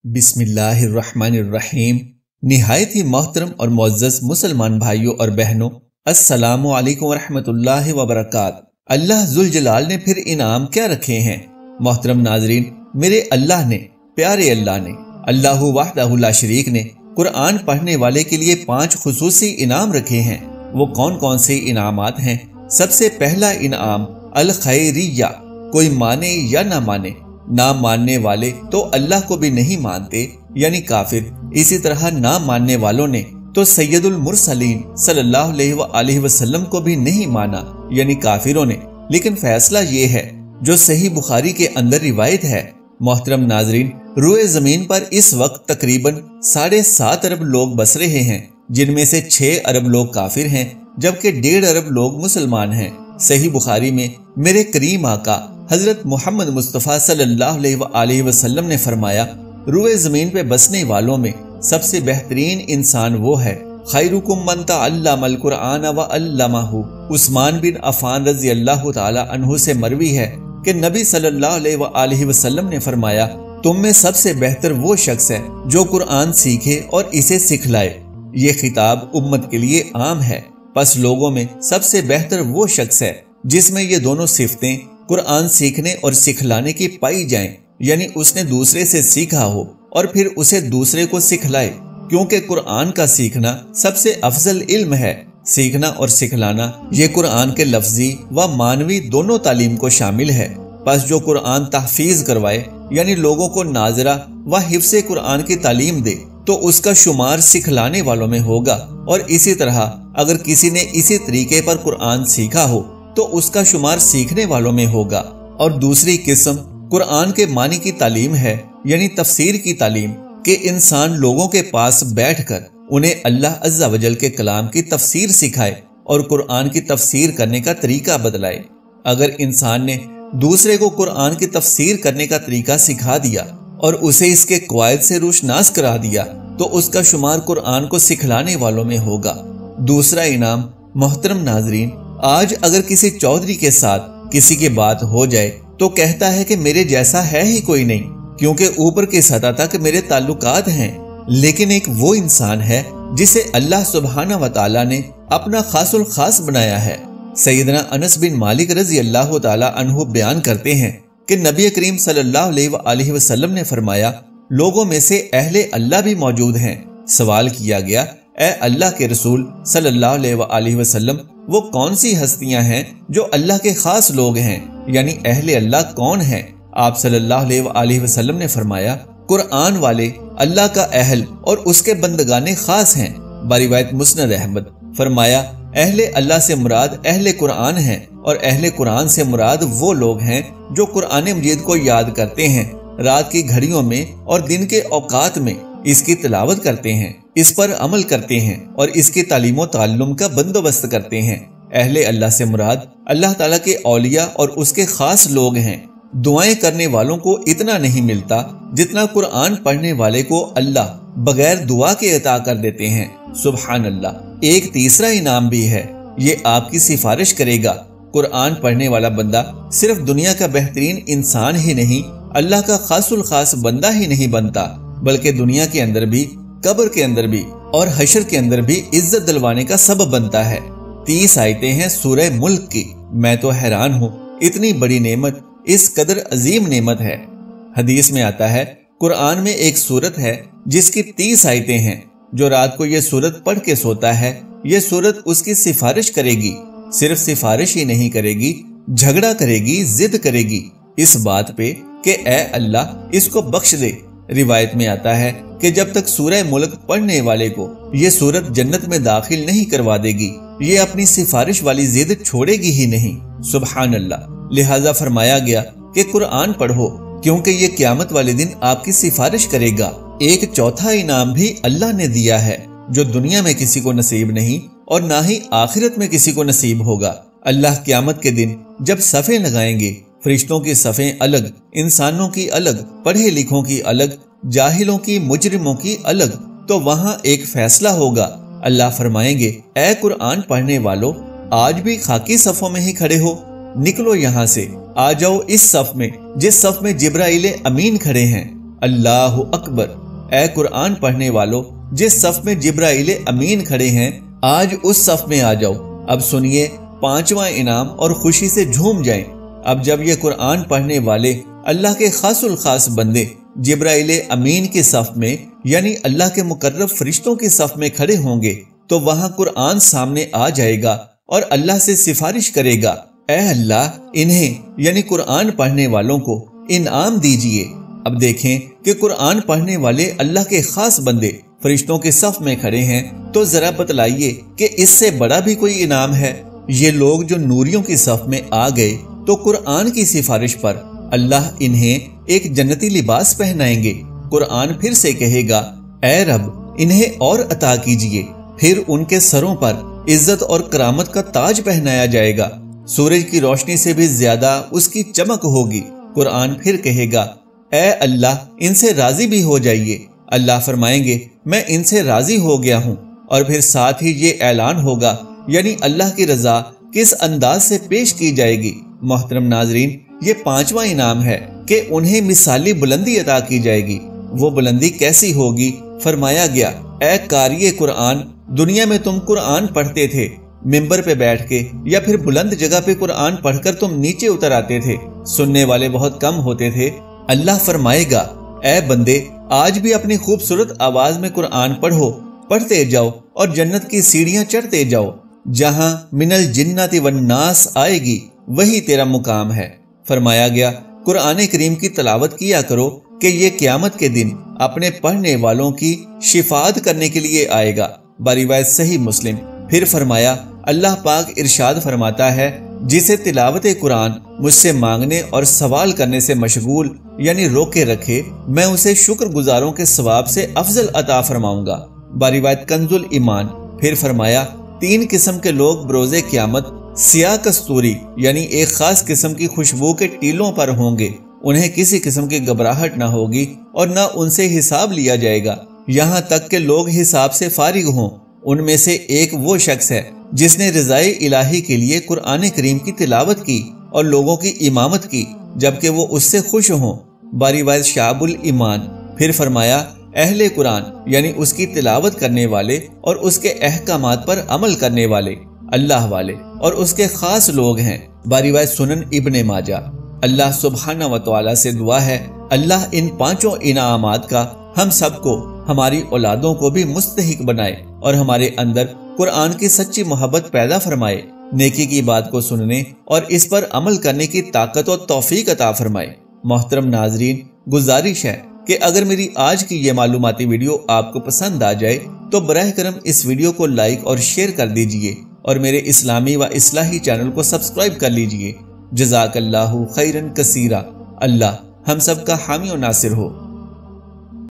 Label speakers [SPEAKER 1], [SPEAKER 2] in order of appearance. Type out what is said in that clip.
[SPEAKER 1] बिस्मिल्लाह अर्रहमान अर्रहीम। निहायत ही मोहतरम और मुअज़्ज़ज़ मुसलमान भाइयों और बहनों, अस्सलामु अलैकुम वरहमतुल्लाहि वबरकातुहू। अल्लाह जुल जलाल ने फिर इनाम क्या रखे हैं। मोहतरम नाजरीन, मेरे अल्लाह ने, प्यारे अल्लाह ने, अल्लाहु वहदहु ला शरीक ने कुरान पढ़ने वाले के लिए 5 खुसूसी इनाम रखे हैं। वो कौन कौन से इनामात हैं? सबसे पहला इनाम अल खैरिया। कोई माने या ना माने, ना मानने वाले तो अल्लाह को भी नहीं मानते यानी काफिर। इसी तरह ना मानने वालों ने तो सैयदुल मुरसलीन सल्लल्लाहु अलैहि वसल्लम को भी नहीं माना यानी काफिरों ने। लेकिन फैसला ये है जो सही बुखारी के अंदर रिवायत है। मोहतरम नाजरीन, रुए जमीन पर इस वक्त तकरीबन 7.5 अरब लोग बस रहे हैं, जिनमें से 6 अरब लोग काफिर हैं जबकि 1.5 अरब लोग मुसलमान हैं। सही बुखारी में मेरे करीम आका हजरत मोहम्मद मुस्तफ़ा सल्लल्लाहु अलैहि वसल्लम ने फरमाया, रुए जमीन पे बसने वालों में सबसे बेहतरीन इंसान वो है खैरुकुम मन तअल्लमल कुरआन व अल्लमहु। उस्मान बिन अफ़ान रज़ी अल्लाह तआला अन्हु से मरवी है कि नबी सल्लल्लाहु अलैहि वसल्लम ने फरमाया, तुम में सबसे बेहतर वो शख्स है जो कुरान सीखे और इसे सिखलाए। ये खिताब उम्मत के लिए आम है। बस लोगों में सबसे बेहतर वो शख्स है जिसमें ये दोनों सिफतें कुरान सीखने और सिखलाने की पाई जाएं, यानी उसने दूसरे से सीखा हो और फिर उसे दूसरे को सिखलाए, क्योंकि कुरान का सीखना सबसे अफजल इल्म है। सीखना और सिखलाना ये कुरान के लफ्जी व मानवी दोनों तालीम को शामिल है। बस जो कुरान तहफीज करवाए यानी लोगों को नाजरा व हिफ्ज़े कुरान की तालीम दे तो उसका शुमार सिखलाने वालों में होगा। और इसी तरह अगर किसी ने इसी तरीके पर कुरान सीखा हो तो उसका शुमार सीखने वालों में होगा। और दूसरी किस्म कुरान के मानी की तालीम है यानी तफसीर की तालीम, कि इंसान लोगों के पास बैठकर उन्हें अल्लाह अज़्ज़ा वजल के कलाम की तफसीर सिखाए और कुरान की तफसीर करने का तरीका बतलाए। अगर इंसान ने दूसरे को कुरान की तफसीर करने का तरीका सिखा दिया और उसे इसके क़वायद से रोशनास करा दिया तो उसका शुमार कुरान को सिखलाने वालों में होगा। दूसरा इनाम, मोहतरम नाजरीन, आज अगर किसी चौधरी के साथ किसी की बात हो जाए तो कहता है कि मेरे जैसा है ही कोई नहीं, क्योंकि ऊपर की सतह तक मेरे ताल्लुकात हैं। लेकिन एक वो इंसान है जिसे अल्लाह सुब्हानहू व तआला ने अपना खासुल खास बनाया है। सैयदना अनस बिन मालिक रज़ी अल्लाह तआला अन्हु बयान करते हैं कि नबी करीम सल्लल्लाहु अलैहि वसल्लम ने फरमाया, लोगों में से अहले अल्लाह भी मौजूद हैं। सवाल किया गया, ए अल्लाह के रसूल सल्लल्लाहु अलैहि वसल्लम, वो कौन सी हस्तियां हैं जो अल्लाह के खास लोग हैं, यानी अहले अल्लाह कौन हैं? आप सल्लल्लाहु अलैहि वसल्लम ने फरमाया, कुरान वाले अल्लाह का अहल और उसके बंदगाने खास हैं। बरिवायत मुस्नद अहमद। फरमाया, अहले अल्लाह से मुराद अहले कुरान हैं और अहले कुरान से मुराद वो लोग हैं जो कुरान मजीद को याद करते हैं, रात की घड़ियों में और दिन के औकात में इसकी तिलावत करते हैं, इस पर अमल करते हैं और इसकी तालीम व ताल्लुम का बंदोबस्त करते हैं। अहले अल्लाह से मुराद अल्लाह ताला के औलिया और उसके खास लोग हैं। दुआएं करने वालों को इतना नहीं मिलता जितना कुरान पढ़ने वाले को अल्लाह बगैर दुआ के अता कर देते हैं। सुभान अल्लाह। एक तीसरा इनाम भी है, ये आपकी सिफारिश करेगा। कुरान पढ़ने वाला बंदा सिर्फ दुनिया का बेहतरीन इंसान ही नहीं, अल्लाह का खासुल खास बंदा ही नहीं बनता, बल्कि दुनिया के अंदर भी, कब्र के अंदर भी और हशर के अंदर भी इज्जत दिलवाने का सबब बनता है। 30 आयतें हैं सूरह मुल्क की। मैं तो हैरान हूँ, इतनी बड़ी नेमत इस कदर अजीम नेमत है। हदीस में आता है, कुरान में एक सूरत है जिसकी 30 आयतें हैं। जो रात को ये सूरत पढ़ के सोता है, ये सूरत उसकी सिफारिश करेगी। सिर्फ सिफारिश ही नहीं करेगी, झगड़ा करेगी, जिद करेगी इस बात पे कि ए अल्लाह इसको बख्श दे। रिवायत में आता है कि जब तक सूरह मुल्क पढ़ने वाले को ये सूरत जन्नत में दाखिल नहीं करवा देगी, ये अपनी सिफारिश वाली जिद छोड़ेगी ही नहीं। सुभान अल्लाह। लिहाजा फरमाया गया कि कुरान पढ़ो, क्योंकि ये क़यामत वाले दिन आपकी सिफारिश करेगा। एक चौथा इनाम भी अल्लाह ने दिया है जो दुनिया में किसी को नसीब नहीं और ना ही आखिरत में किसी को नसीब होगा। अल्लाह क़यामत के दिन जब सफ़ें लगाएंगे, फरिश्तों की सफ़ें अलग, इंसानों की अलग, पढ़े लिखों की अलग, जाहिलों की, मुजरिमों की अलग, तो वहाँ एक फैसला होगा। अल्लाह फरमाएंगे, ए कुरान पढ़ने वालों, आज भी खाकी सफ़ों में ही खड़े हो, निकलो यहाँ से, आ जाओ इस सफ में जिस सफ में जिब्राइल अमीन खड़े हैं। اللہ اکبر۔ اے قرآن پڑھنے والو، جس صف میں جبرائیل امین کھڑے ہیں آج اس صف میں آ جاؤ۔ اب سنیے 5واں انعام اور خوشی سے جھوم جائیں۔ اب جب یہ قرآن پڑھنے والے اللہ کے خاص الخاص بندے جبرائیل امین کی صف میں یعنی اللہ کے مقرب فرشتوں کی صف میں کھڑے ہوں گے تو وہاں قرآن سامنے آ جائے گا اور اللہ سے سفارش کرے گا، اے اللہ انہیں یعنی قرآن پڑھنے والوں کو انعام دیجئے۔ اب دیکھیں کہ قرآن پڑھنے والے اللہ کے خاص بندے فرشتوں کے صف میں کھڑے ہیں تو ذرا بتلائیے کہ اس سے بڑا بھی کوئی انعام ہے؟ یہ لوگ جو نوریوں کی صف میں آ گئے تو قرآن کی سفارش پر اللہ انہیں ایک جنتی لباس پہنائیں گے۔ قرآن پھر سے کہے گا، اے رب انہیں اور عطا کیجئے۔ پھر ان کے سروں پر عزت اور کرامت کا تاج پہنایا جائے گا، سورج کی روشنی سے بھی زیادہ اس کی چمک ہوگی۔ قرآن پھر کہے گا، اے اللہ ان سے راضی بھی ہو جائیے۔ اللہ فرمائیں گے، میں ان سے راضی ہو گیا ہوں۔ اور پھر ساتھ ہی یہ اعلان ہوگا یعنی اللہ کی رضا کس انداز سے پیش کی جائے گی۔ محترم ناظرین، یہ 5واں انعام ہے کہ انہیں مثالی بلندی عطا کی جائے گی۔ وہ بلندی کیسی ہوگی؟ فرمایا گیا، اے قاری قرآن، دنیا میں تم قرآن پڑھتے تھے ممبر پہ بیٹھ کے یا پھر بلند جگہ پہ قرآن پڑھ کر تم نیچے اتر آتے تھے، سننے والے بہت کم ہوتے تھے۔ اللہ فرمائے گا، اے بندے آج بھی اپنی خوبصورت آواز میں قرآن پڑھو، پڑھتے جاؤ اور جنت کی سیڑھیاں چڑھتے جاؤ، جہاں من الجنات والناس آئے گی وہی تیرا مقام ہے۔ فرمایا گیا، قرآن کریم کی تلاوت کیا کرو کہ یہ قیامت کے دن اپنے پڑھنے والوں کی شفاعت کرنے کے لیے آئے گا۔ بروایت صحیح مسلم۔ پھر فرمایا، اللہ پاک ارشاد فرماتا ہے، جسے تلاوت قرآن مجھ سے مانگنے اور سوال کرنے سے مشغول یعنی روکے رکھے، میں اسے شکر گزاروں کے ثواب سے افضل عطا فرماؤں گا۔ بروایت کنز الایمان۔ پھر فرمایا، 3 قسم کے لوگ بروز قیامت سیاہ کستوری یعنی ایک خاص قسم کی خوشبو کے ٹیلوں پر ہوں گے، انہیں کسی قسم کی گھبراہٹ نہ ہوگی اور نہ ان سے حساب لیا جائے گا یہاں تک کہ لوگ حساب سے فارغ ہوں۔ ان میں سے ایک وہ شخص ہے جس نے رضائے الہی کے لیے قرآن کریم کی تلاوت کی اور لوگوں کی امامت کی جبکہ وہ اس سے خوش ہوں۔ بروایت شعب الایمان۔ پھر فرمایا، اہل قرآن یعنی اس کی تلاوت کرنے والے اور اس کے احکامات پر عمل کرنے والے اللہ والے اور اس کے خاص لوگ ہیں۔ بروایت سنن ابن ماجہ۔ اللہ سبحانہ و تعالی سے دعا ہے، اللہ ان 5 انعامات کا ہم سب کو، ہماری اولادوں کو بھی مستحق بنائے اور ہمارے اندر قرآن کی سچی محبت پیدا فرمائے، نیکی کی بات کو سننے اور اس پر عمل کرنے کی طاقت و توفیق عطا فرمائے۔ محترم ناظرین، گزارش ہے کہ اگر میری آج کی یہ معلوماتی ویڈیو آپ کو پسند آ جائے تو براہ کرم اس ویڈیو کو لائک اور شیئر کر دیجئے اور میرے اسلامی و اصلاحی چینل کو سبسکرائب کر لیجئے۔ جزاک اللہ خیرن کثیرا۔ اللہ ہم سب کا حامی و ناصر ہو۔